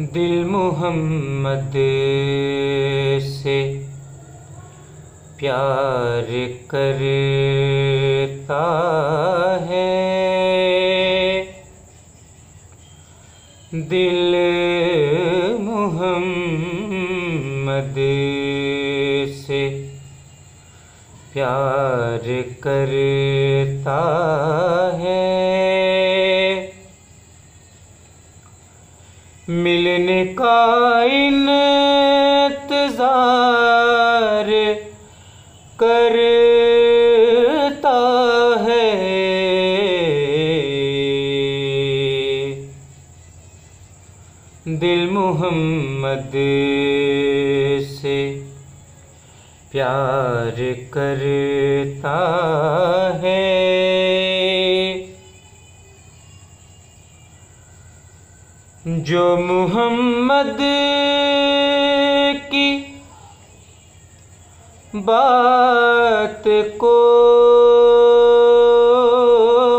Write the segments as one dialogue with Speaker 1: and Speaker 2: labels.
Speaker 1: दिल मोहम्मद से प्यार करता है। दिल मोहम्मद से प्यार करता है। मिलने का इंतजार करता है। दिल मोहम्मद से प्यार करता है। जो मोहम्मद की बात को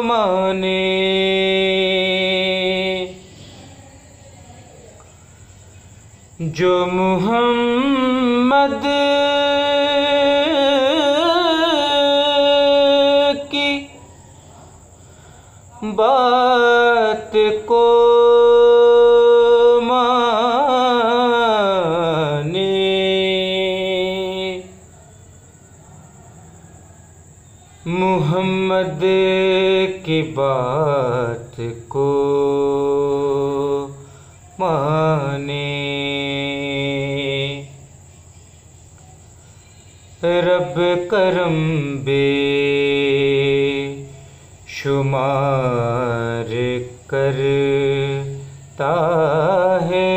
Speaker 1: माने, जो मोहम्मद की बात को मोहम्मद की बात को माने, रब करम बेशुमार करता है।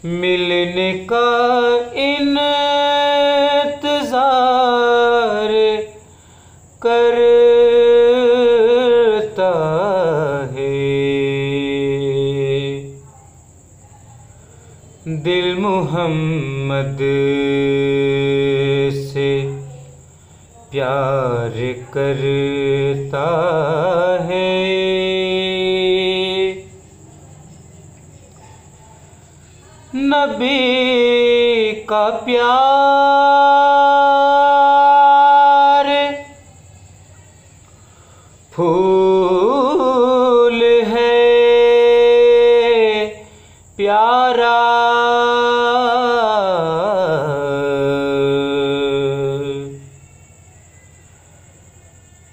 Speaker 1: मिलने का इंतजार करता है। दिल मोहम्मद से प्यार करता है। नबी का प्यार फूल है प्यारा,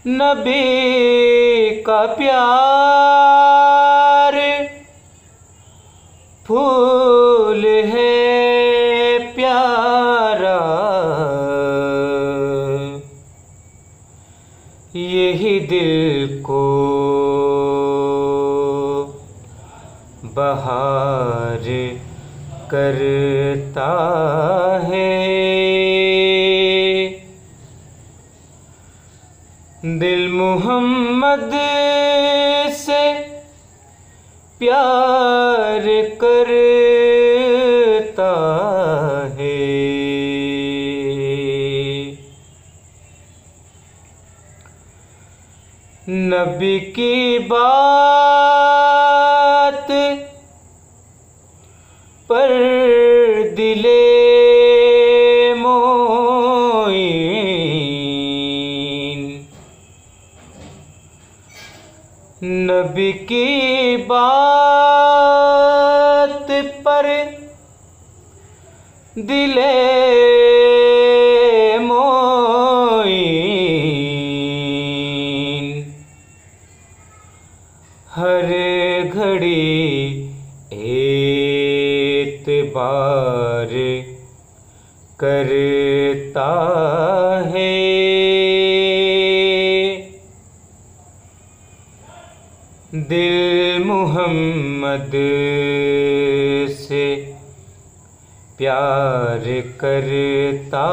Speaker 1: नबी का प्यार फूल है प्यारा। यही दिल को बहार करता है। दिल मोहम्मद से प्यार करता है। नबी की बात पर दिले मोइन, नबी की बात पर दिले मोइन, हर घड़ी एतबार करता है। दिल मोहम्मद से प्यार करता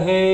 Speaker 1: है।